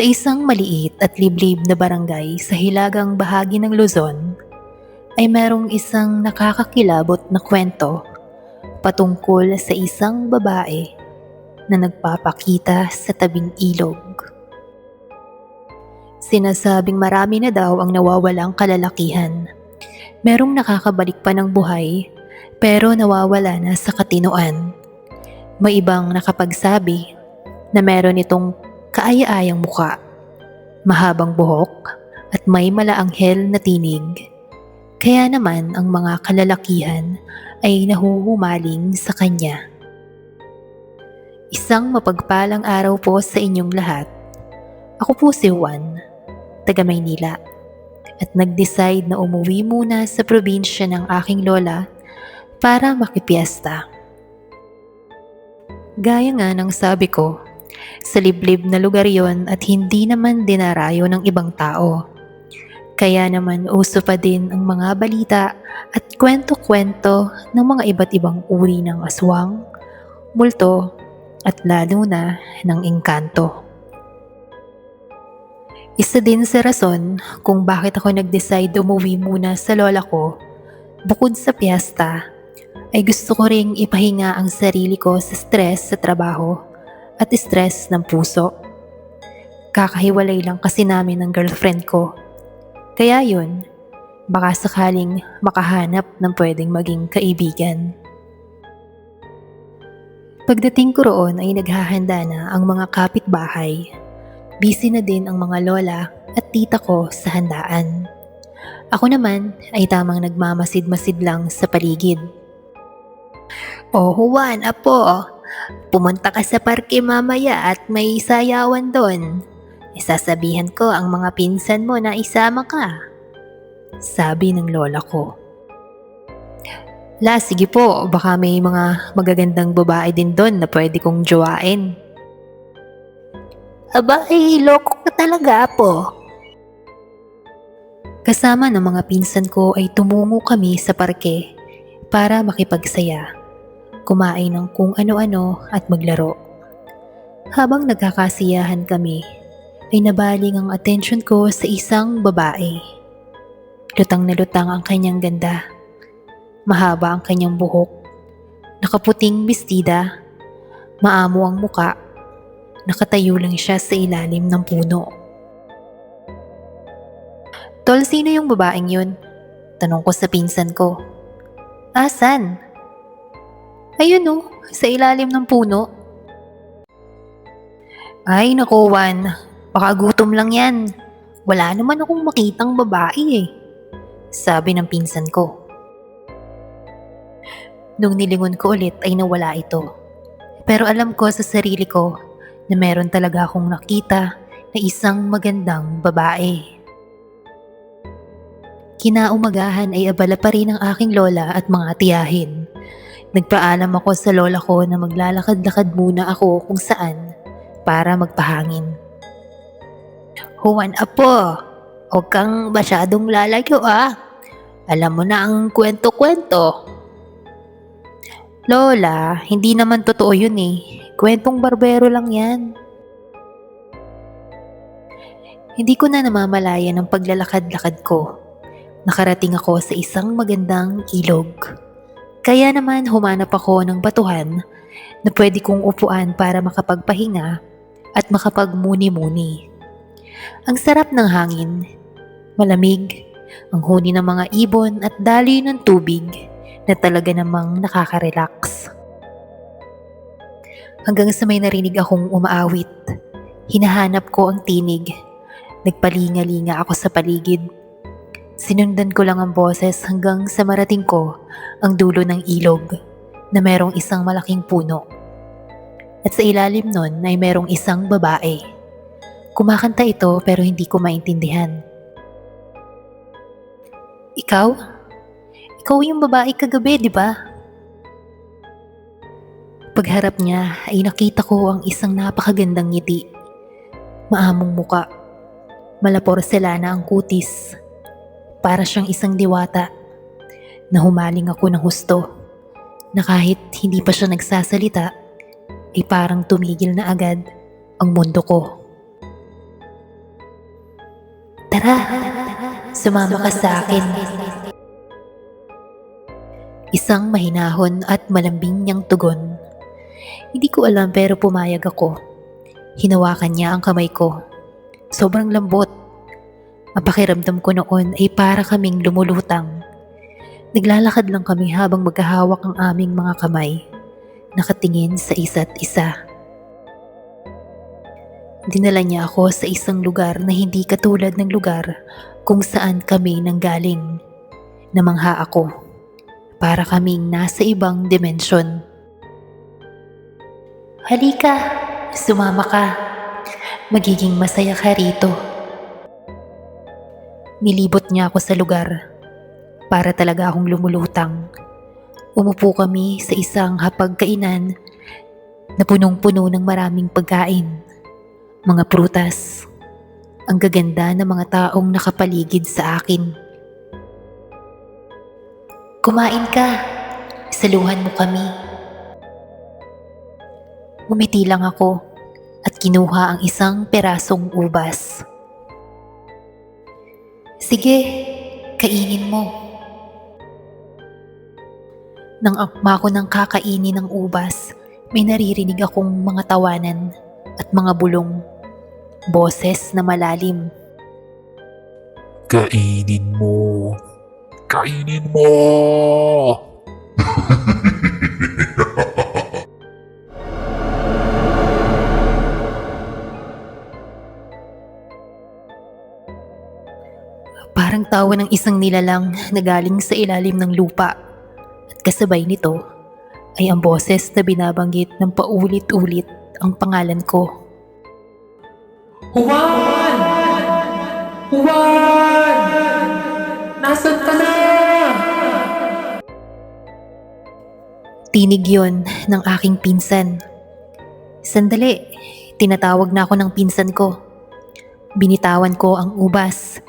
Sa isang maliit at liblib na barangay sa hilagang bahagi ng Luzon, ay merong isang nakakakilabot na kwento patungkol sa isang babae na nagpapakita sa tabing ilog. Sinasabing marami na daw ang nawawalang kalalakihan. Merong nakakabalik pa ng buhay pero nawawala na sa katinoan. May ibang nakapagsabi na meron itong kaaya-ayang muka, mahabang buhok at may malaanghel na tinig. Kaya naman ang mga kalalakihan ay nahuhumaling sa kanya. Isang mapagpalang araw po sa inyong lahat. Ako po si Juan, taga Maynila, at nag-decide na umuwi muna sa probinsya ng aking lola para makipiesta. Gaya nga ng sabi ko, sa liblib na lugar yon at hindi naman dinarayo ng ibang tao. Kaya naman uso pa din ang mga balita at kwento-kwento ng mga iba't ibang uri ng aswang, multo at lalo na ng engkanto. Isa din sa rason kung bakit ako nag-decide umuwi muna sa lola ko, bukod sa piyesta, ay gusto ko ring ipahinga ang sarili ko sa stress sa trabaho at stress ng puso. Kakahiwalay lang kasi namin ng girlfriend ko. Kaya yun, baka sakaling makahanap ng pwedeng maging kaibigan. Pagdating ko roon ay naghahanda na ang mga kapitbahay. Busy na din ang mga lola at tita ko sa handaan. Ako naman ay tamang nagmamasid-masid lang sa paligid. "Oh Juan, apo, pumunta ka sa parke mamaya at may sayawan doon. Isasabihan ko ang mga pinsan mo na isama ka," sabi ng lola ko. Sige po, baka may mga magagandang babae din doon na pwede kong jowain." "Aba, loko ka talaga, apo." Kasama ng mga pinsan ko ay tumungo kami sa parke para makipagsaya, kumain ng kung ano-ano at maglaro. Habang nagkakasiyahan kami, ay nabaling ang atensyon ko sa isang babae. Lutang na lutang ang kanyang ganda. Mahaba ang kanyang buhok. Nakaputing bestida. Maamo ang muka. Nakatayo lang siya sa ilalim ng puno. "Tol, sino yung babaeng yun?" tanong ko sa pinsan ko. "Asan?" "Ayun oh, sa ilalim ng puno." "Ay naku Juan, baka gutom lang yan. Wala naman akong makitang babae eh," sabi ng pinsan ko. Nung nilingon ko ulit ay nawala ito. Pero alam ko sa sarili ko na meron talaga akong nakita na isang magandang babae. Kinaumagahan ay abala pa rin ang aking lola at mga tiyahin. Nagpaalam ako sa lola ko na maglalakad-lakad muna ako kung saan para magpahangin. "Juan, apo, huwag kang masyadong lalayo ah. Alam mo na ang kwento-kwento." "Lola, hindi naman totoo yun eh. Kwentong barbero lang yan." Hindi ko na namamalayan ang paglalakad-lakad ko. Nakarating ako sa isang magandang ilog. Kaya naman humanap ako ng batuhan na pwede kong upuan para makapagpahinga at makapagmuni-muni. Ang sarap ng hangin, malamig, ang huni ng mga ibon at daloy ng tubig na talaga namang nakaka-relax. Hanggang sa may narinig akong umaawit. Hinahanap ko ang tinig. Nagpalinga-linga ako sa paligid. Sinundan ko lang ang boses hanggang sa marating ko ang dulo ng ilog na merong isang malaking puno. At sa ilalim nun ay merong isang babae. Kumakanta ito pero hindi ko maintindihan. "Ikaw? Ikaw yung babae kagabi, di ba?" Pagharap niya ay nakita ko ang isang napakagandang ngiti. Maamong muka. Malaporselana ang kutis. Para siyang isang diwata. Nahumaling ako ng husto na kahit hindi pa siya nagsasalita, ay parang tumigil na agad ang mundo ko. Tara, sumama ka sa akin. Isang mahinahon at malambing niyang tugon. Hindi ko alam pero pumayag ako. Hinawakan niya ang kamay ko. Sobrang lambot. Ang pakiramdam ko noon ay para kaming lumulutang. Naglalakad lang kami habang magkahawak ang aming mga kamay, nakatingin sa isa't isa. Dinala niya ako sa isang lugar na hindi katulad ng lugar kung saan kami nanggaling. Namangha ako. Para kaming nasa ibang dimensyon. Halika, sumama ka. Magiging masaya ka rito. Nilibot niya ako sa lugar. Para talaga akong lumulutang. Umupo kami sa isang hapagkainan na punong-puno ng maraming pagkain. Mga prutas. Ang gaganda ng mga taong nakapaligid sa akin. Kumain ka. Saluhan mo kami. Umiti lang ako at kinuha ang isang perasong ubas. Sige, kainin mo. Nang akma ko ng kakainin ng ubas, may naririnig akong mga tawanan at mga bulong. Boses na malalim. Kainin mo. Kainin mo! Parang tawa ng isang nilalang na galing sa ilalim ng lupa. At kasabay nito ay ang boses na binabanggit ng paulit-ulit ang pangalan ko. Juan! Juan! Nasaan ka na? Tinig yon ng aking pinsan. Sandali, tinatawag na ako ng pinsan ko. Binitawan ko ang ubas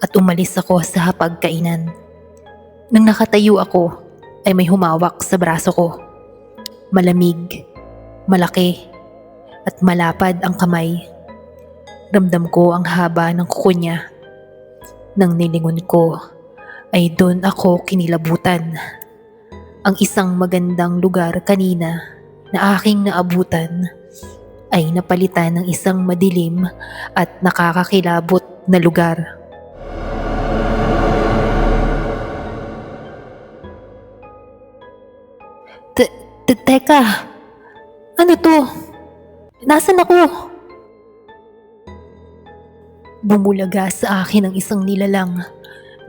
at umalis ako sa hapagkainan. Nang nakatayo ako, ay may humawak sa braso ko. Malamig, malaki, at malapad ang kamay. Ramdam ko ang haba ng kuko niya. Nang nilingon ko, ay doon ako kinilabutan. Ang isang magandang lugar kanina na aking naabutan ay napalitan ng isang madilim at nakakakilabot na lugar. Teka, ano to? Nasaan ako? Bumulaga sa akin ang isang nilalang.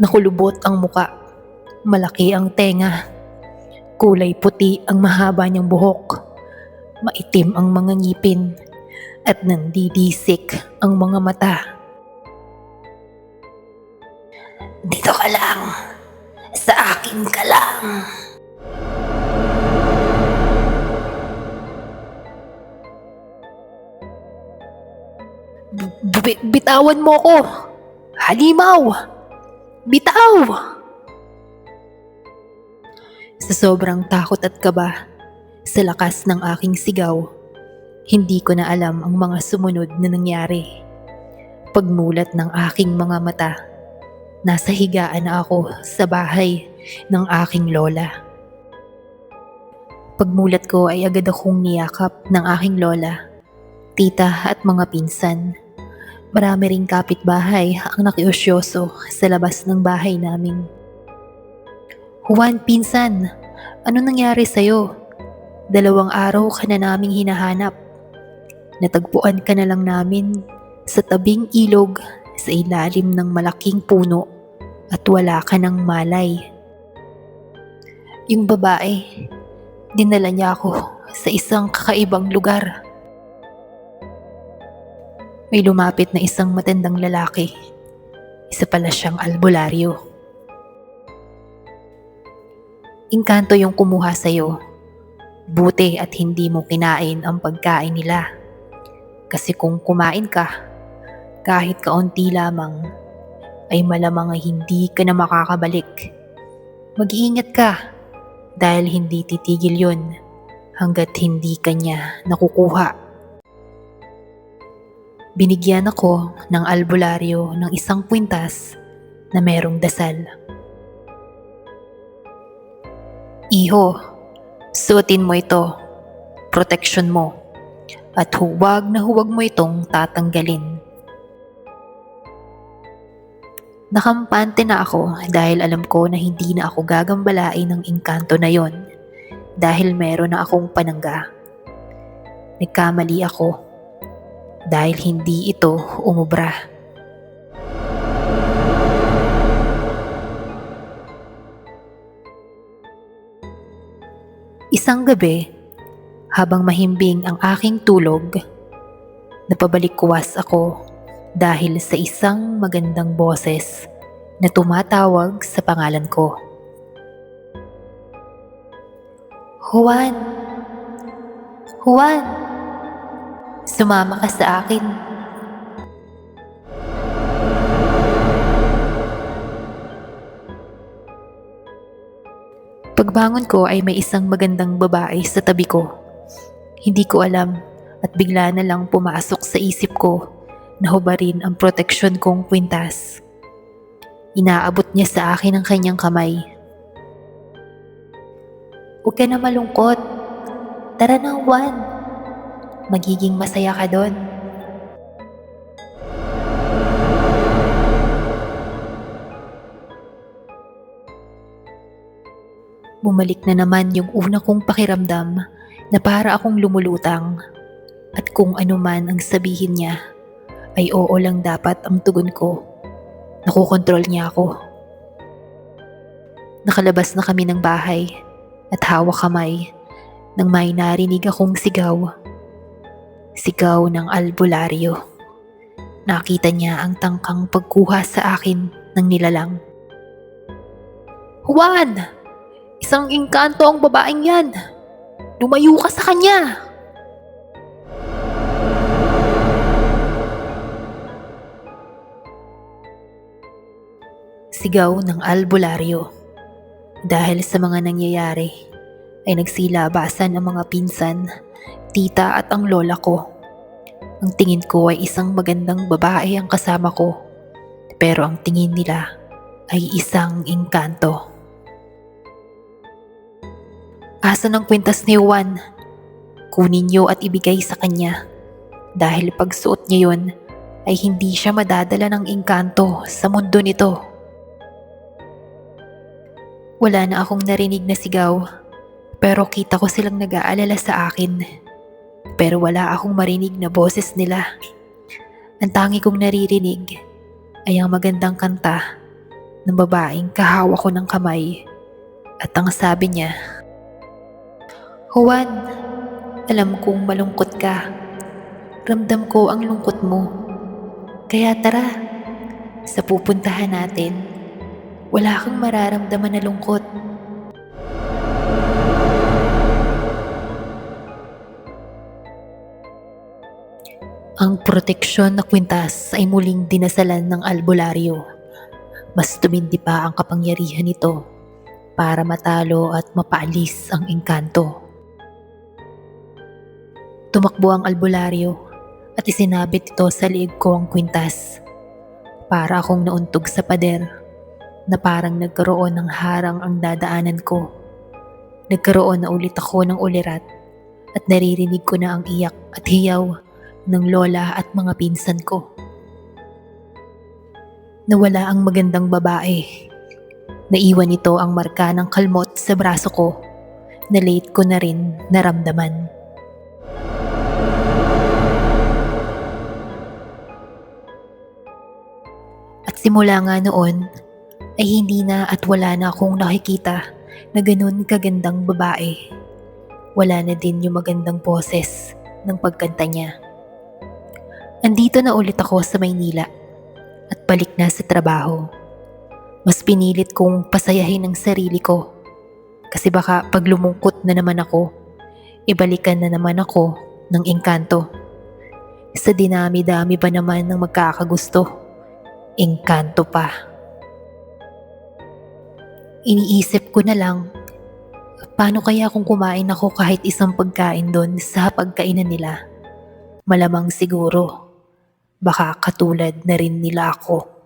Nakulubot ang muka. Malaki ang tenga. Kulay puti ang mahaba niyang buhok. Maitim ang mga ngipin. At nandidisik ang mga mata. Dito ka lang. Sa akin ka lang. Bitawan mo ko! Halimaw! Bitaw! Sa sobrang takot at kaba, sa lakas ng aking sigaw, hindi ko na alam ang mga sumunod na nangyari. Pagmulat ng aking mga mata, nasa higaan na ako sa bahay ng aking lola. Pagmulat ko ay agad akong niyakap ng aking lola, tita at mga pinsan. Marami ring kapitbahay ang nakiusyoso sa labas ng bahay namin. Juan, pinsan, ano nangyari sa'yo? 2 araw ka na naming hinahanap. Natagpuan ka na lang namin sa tabing ilog sa ilalim ng malaking puno at wala ka ng malay. Yung babae, dinala niya ako sa isang kakaibang lugar. May lumapit na isang matandang lalaki. Isa pala siyang albularyo. Engkanto yung kumuha sa'yo. Buti at hindi mo kinain ang pagkain nila. Kasi kung kumain ka, kahit kaunti lamang, ay malamang ay hindi ka na makakabalik. Mag-iingat ka dahil hindi titigil yun hanggat hindi ka niya nakukuha. Binigyan ako ng albularyo ng isang kwintas na merong dasal. Iho, suotin mo ito, proteksyon mo, at huwag na huwag mo itong tatanggalin. Nakampante na ako dahil alam ko na hindi na ako gagambalain ng engkanto na yon dahil meron na akong panangga. Nagkamali ako dahil hindi ito umubra. Isang gabi, habang mahimbing ang aking tulog, napabalikwas ako dahil sa isang magandang boses na tumatawag sa pangalan ko. Juan! Juan! Sumama ka sa akin. Pagbangon ko ay may isang magandang babae sa tabi ko. Hindi ko alam at bigla na lang pumasok sa isip ko na hubarin ang proteksyon kong kwintas. Inaabot niya sa akin ang kanyang kamay. Huwag ka na malungkot. Tara na, Juan. Magiging masaya ka doon. Bumalik na naman yung una kong pakiramdam na para akong lumulutang at kung ano man ang sabihin niya ay oo lang dapat ang tugon ko. Nakokontrol niya ako. Nakalabas na kami ng bahay at hawak kamay nang may narinig akong sigaw. Sigaw ng albularyo. Nakita niya ang tangkang pagkuha sa akin ng nilalang. Juan! Isang engkanto ang babaeng yan! Lumayo ka sa kanya! Sigaw ng albularyo. Dahil sa mga nangyayari, ay nagsilabasan ang mga pinsan, tita at ang lola ko. Ang tingin ko ay isang magandang babae ang kasama ko, pero ang tingin nila ay isang engkanto. Asan ang kwintas ni Juan? Kunin niyo at ibigay sa kanya, dahil pagsuot niya yon ay hindi siya madadala ng engkanto sa mundo nito. Wala na akong narinig na sigaw, pero kita ko silang nag-aalala sa akin. Pero wala akong marinig na boses nila. Ang tangi kong naririnig ay ang magandang kanta ng babaeng kahawak ko ng kamay. At ang sabi niya, Juan, alam kong malungkot ka. Ramdam ko ang lungkot mo. Kaya tara, sa pupuntahan natin, wala kang mararamdaman na lungkot. Ang proteksyon na kwintas ay muling dinasalan ng albularyo. Mas tumindi pa ang kapangyarihan nito para matalo at mapaalis ang engkanto. Tumakbo ang albularyo at isinabit ito sa liig ko ang kwintas. Para akong nauntog sa pader na parang nagkaroon ng harang ang dadaanan ko. Nagkaroon na ulit ako ng ulirat at naririnig ko na ang iyak at hiyaw ng lola at mga pinsan ko. Nawala ang magandang babae. Naiwan ito ang marka ng kalmot sa braso ko na late ko na rin naramdaman. At simula nga noon ay hindi na at wala na akong nakikita na ganun kagandang babae. Wala na din yung magandang boses ng pagkanta niya. Andito na ulit ako sa Maynila at balik na sa trabaho. Mas pinilit kong pasayahin ang sarili ko kasi baka pag lumungkot na naman ako, ibalikan na naman ako ng engkanto. Sa dinami-dami ba naman ng magkakagusto, engkanto pa. Iniisip ko na lang, paano kaya kung kumain ako kahit isang pagkain doon sa pagkainan nila? Malamang siguro Baka katulad na rin nila ako.